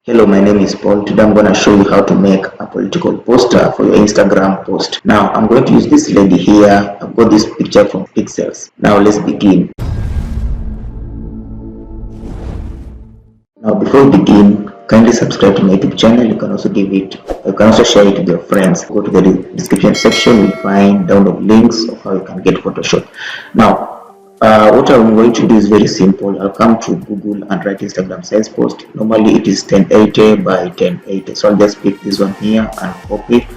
Hello, my name is Paul. Today I'm going to show you how to make a political poster for your Instagram post. Now, I'm going to use this lady here. I've got this picture from Pixels. Now, let's begin. Now, before we begin, kindly subscribe to my YouTube channel. You can also share it with your friends. Go to the description section. You'll find download links of how you can get Photoshop. Now, what I'm going to do is very simple. I'll come to Google and write Instagram size post. Normally it is 1080 by 1080, so I'll just pick this one here and copy.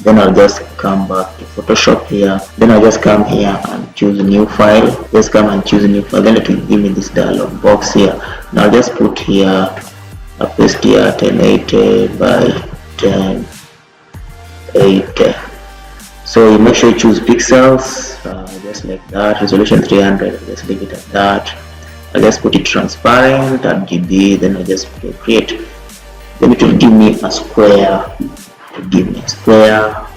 Then I'll just come back to Photoshop here. Then I'll just come here and choose a new file. Just come and choose a new file. Then it will give me this dialog box here. Now I'll just put here, I'll paste here 1080 by 1080. So you make sure you choose pixels, just like that. Resolution 300, just leave it at that. I'll just put it transparent at GB. Then I just create. Then it will give me a square. Give me a square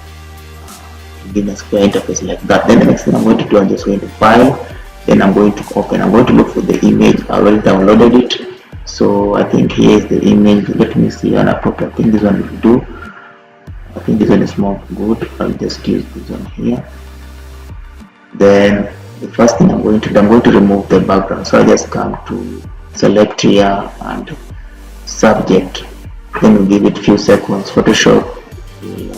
interface like that. Then the next thing I'm going to do, I'm just going to file. Then I'm going to open. I'm going to look for the image. I already downloaded it. So I think here is the image. Let me see an appropriate. I think this one will do. I think this one is more good. I'll just use this one here. Then the first thing I'm going to do, I'm going to remove the background. So I just come to select here and subject. Then we'll give it a few seconds. Photoshop will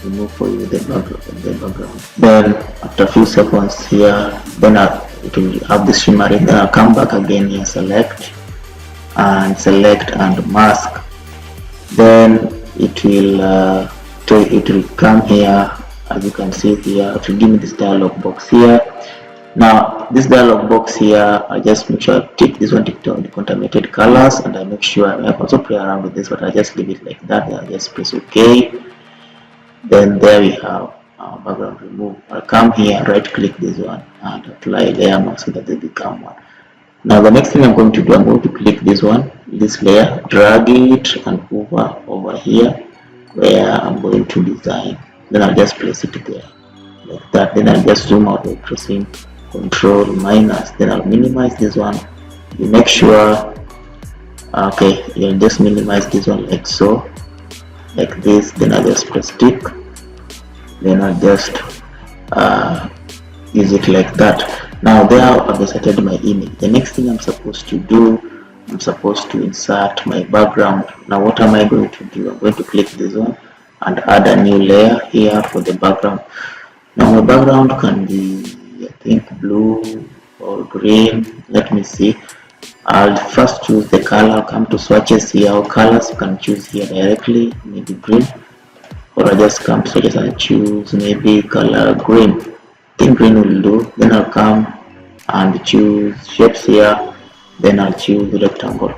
remove for you the background. Then after a few seconds here, then it will have the shimmering. Then I'll come back again here, select and mask. Then it will come here. As you can see here, it will give me this dialog box here. Now this dialog box here, I just make sure I tick this one, tick the contaminated colors, and I make sure I also play around with this, but I just leave it like that. I just press OK. Then there we have our background remove. I'll come here, right click this one and apply layer mask so that they become one. Now the next thing I'm going to do, I'm going to click this one, this layer, drag it and hover over here where I'm going to design. Then I'll just place it there like that. Then I'll just zoom out by pressing Control minus. Then I'll minimize this one. You make sure, okay, you'll just minimize this one like so, like this. Then I'll just press tick. Then I'll just use it like that. Now there I've inserted my image. The next thing I'm supposed to do, I'm supposed to insert my background. Now what am I going to do? I'm going to click this one and add a new layer here for the background. Now my background can be, I think, blue or green. Let me see. I'll first choose the color. I'll come to swatches here, or colors. You can choose here directly, maybe green, or I just come to swatches and choose maybe color green. I think green will do. Then I'll come and choose shapes here. Then I'll choose rectangle.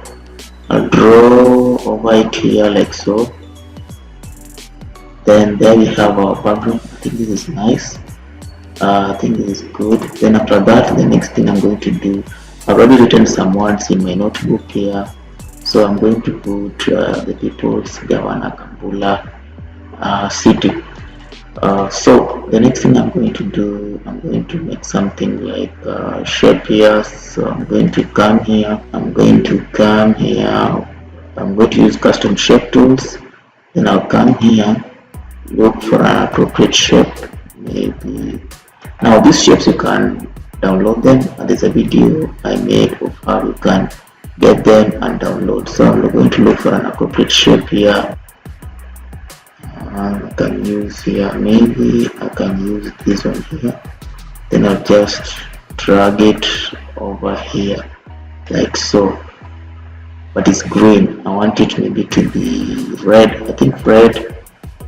I'll draw over it here like so. Then there we have our background. I think this is nice. I think this is good. Then after that, the next thing I'm going to do, I've already written some words in my notebook here. So I'm going to put the people's Governor Kambula city. So the next thing I'm going to do, I'm going to make something like shape here. So I'm going to come here. I'm going to use custom shape tools. Then I'll come here, look for an appropriate shape. Maybe now these shapes you can download them, and there's a video I made of how you can get them and download. So I'm going to look for an appropriate shape here. I can use here, maybe I can use this one here. Then I'll just drag it over here like so, but it's green. I want it maybe to be red. I think red,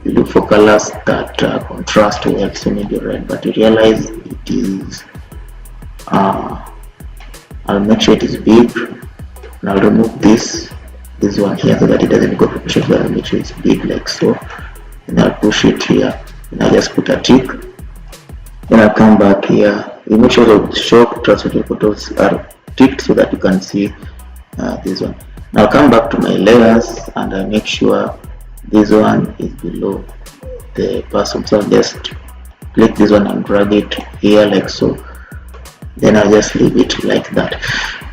you look for colors that contrast well, so maybe red, but you realize it is I'll make sure it is big, and I'll remove this one here so that it doesn't go proportional, but I'll make sure it's big like so. And I'll push it here, and I'll just put a tick. Then I'll come back here. You make sure the show transfer photos are ticked so that you can see this one. Now I'll come back to my layers and I make sure this one is below the person. So I'll just click this one and drag it here like so. Then I'll just leave it like that.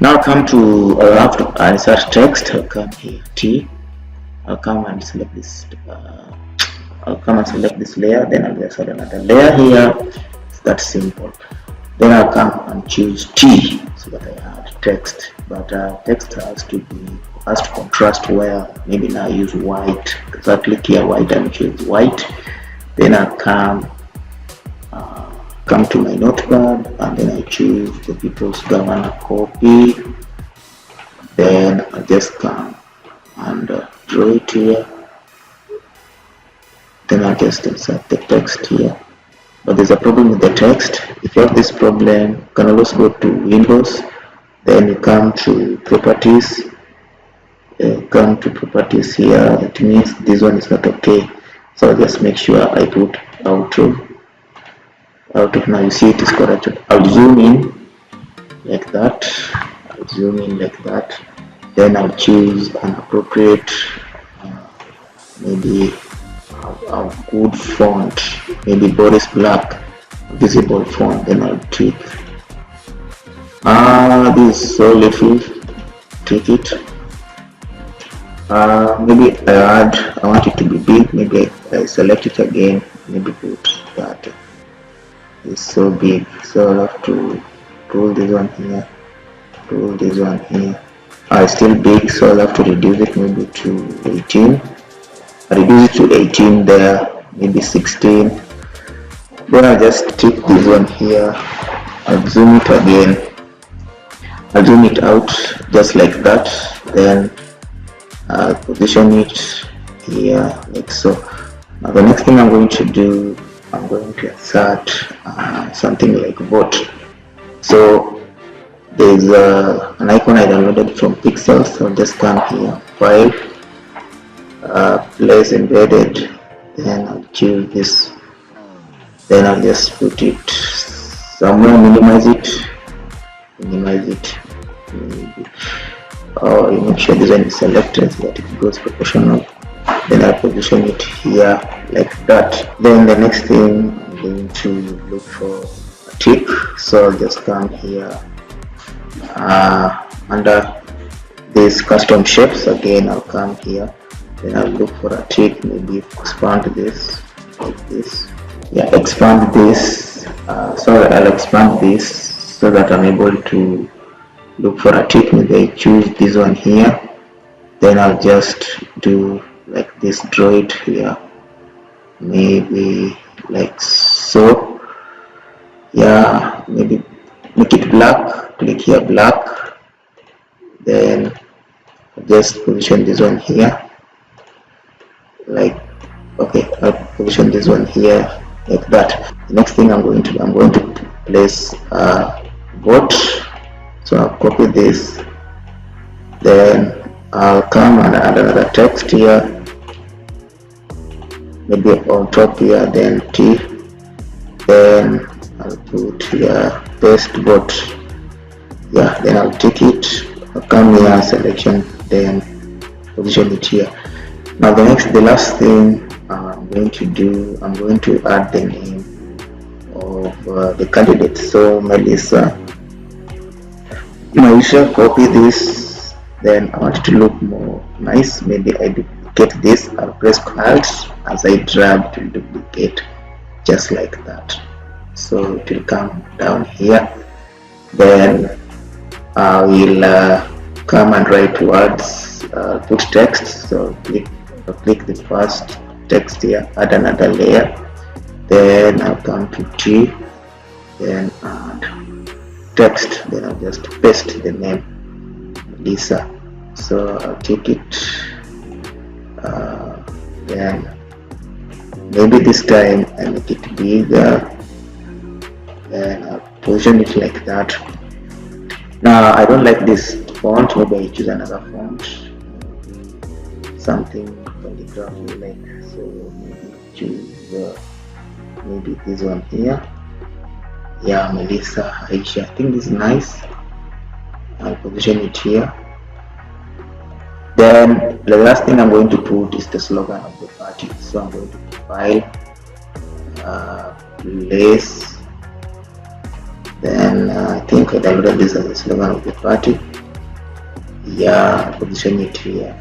Now come to, I'll have to insert text. I'll come here, T. I'll come and select this. I'll come and select this layer. Then I'll just add another layer here. It's that simple. Then I'll come and choose T so that I add text. But text has to contrast, where maybe now I use white. So I click here white and choose white. Then I'll come to my notepad, and then I choose the people's governor copy. Then I just come and draw it here. Then I just insert the text here. But there's a problem with the text. If you have this problem, you can always go to Windows, then you come to properties. Come to properties here. It means this one is not okay. So I'll just make sure I put auto. Now you see it is corrected. I'll zoom in like that. Then I'll choose an appropriate, maybe a good font, maybe Boris Black, visible font. Then I'll tweak. This is so little. Take it. Maybe I want it to be big. Maybe I select it again. Maybe put that. It's so big, so I'll have to pull this one here, it's still big, so I'll have to reduce it maybe to 18. I reduce it to 18 there, maybe 16. Then I'll just take this one here, I'll zoom it again, I'll zoom it out just like that. Then I'll position it here like so. Now the next thing I'm going to do, I'm going to insert something like bot. So there's an icon I downloaded from Pixel, so I'll just come here, file, place embedded, then I'll choose this, then I'll just put it somewhere, minimize it, you make sure this one is selected so that it goes proportional. Then I'll position it here like that. Then the next thing, I'm going to look for a tick, so I'll just come here under these custom shapes again. I'll come here, then I'll look for a tick, maybe expand this like this. Expand this. I'll expand this so that I'm able to look for a tick. Maybe I choose this one here, then I'll just do like this, draw it here, maybe like so. Maybe make it black, click here black, then just position this one here like, okay, I'll position this one here like that. The next thing I'm going to place bot. So I'll copy this, then I'll come and add another text here, maybe on top here, then T, then I'll put here paste bot. Then I'll take it, I'll come here, selection, then position it here. Now the last thing I'm going to do, I'm going to add the name of the candidate. So Melissa, copy this. Then I want it to look more nice. Maybe I duplicate this. I'll press Alt, as I drag to duplicate, just like that. So it will come down here. Then I will come and write words, put text. So click the first text here, add another layer. Then I'll come to T, then add text. Then I'll just paste the name Lisa. So I'll take it, then maybe this time I make it bigger, then I'll position it like that. Now I don't like this font, maybe I choose another font, something calligraphy like, so maybe choose maybe this one here. Melissa Aisha, I think this is nice. I'll position it here. Then the last thing I'm going to put is the slogan of the party. So I'm going to file, place, then I think I downloaded this as the slogan of the party. Yeah, position it here.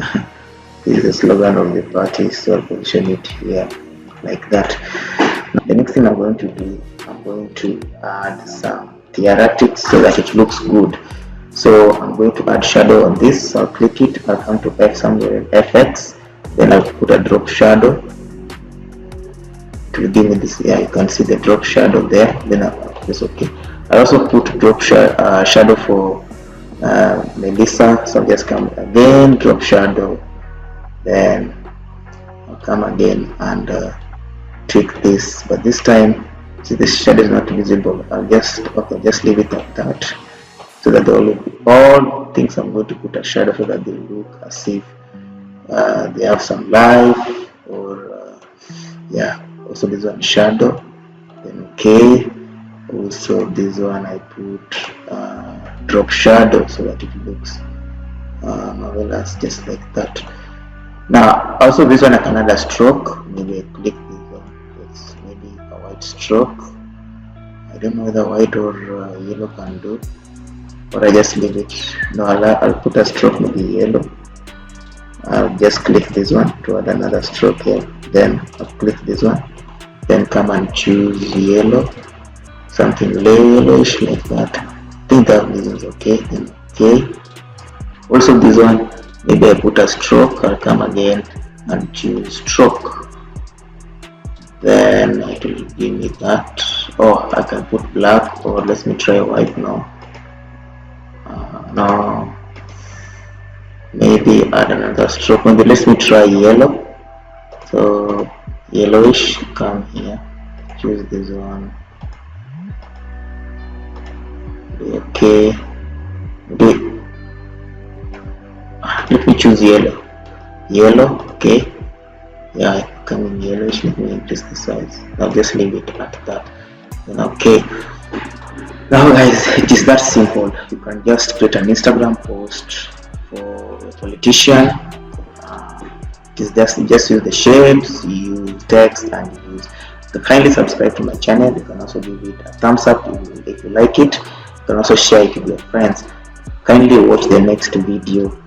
This is the slogan of the party, so I'll position it here like that. Now, the next thing I'm going to do, I'm going to add some theoretics so that it looks good. So I'm going to add shadow on this. So I'll click it, I'll come to somewhere in FX, then I'll put a drop shadow. It will give me this. Yeah, you can see the drop shadow there. Then I'll press OK. I also put drop shadow for Melissa. So I'll just come again, drop shadow. Then I'll come again and tweak this, but this time, see, this shadow is not visible. I'll just leave it at that, so that all things I'm going to put a shadow so that they look as if they have some life, or yeah. Also this one shadow, then okay. Also this one I put drop shadow so that it looks marvelous, just like that. Now also this one I can add a stroke. Maybe I click this one, it's maybe a white stroke. I don't know whether white or yellow can do, or I just leave it. No, I'll put a stroke, maybe yellow. I'll just click this one to add another stroke here. Then I'll click this one, then come and choose yellow, something yellowish like that. I think that is okay. Then okay. Also this one, maybe I put a stroke. I'll come again and choose stroke. Then it will give me that. Oh, I can put black, or let me try white now. No, maybe add another stroke. Maybe let me try yellow. So yellowish, come here, choose this one. Okay, let me choose yellow. Okay, yeah, come in yellowish. Let me increase the size. I'll just leave it at that. Then okay. Now guys, it is that simple. You can just create an Instagram post for a politician. It is just use the shapes, use text, and use. So kindly subscribe to my channel. You can also give it a thumbs up if you like it. You can also share it with your friends. Kindly watch the next video.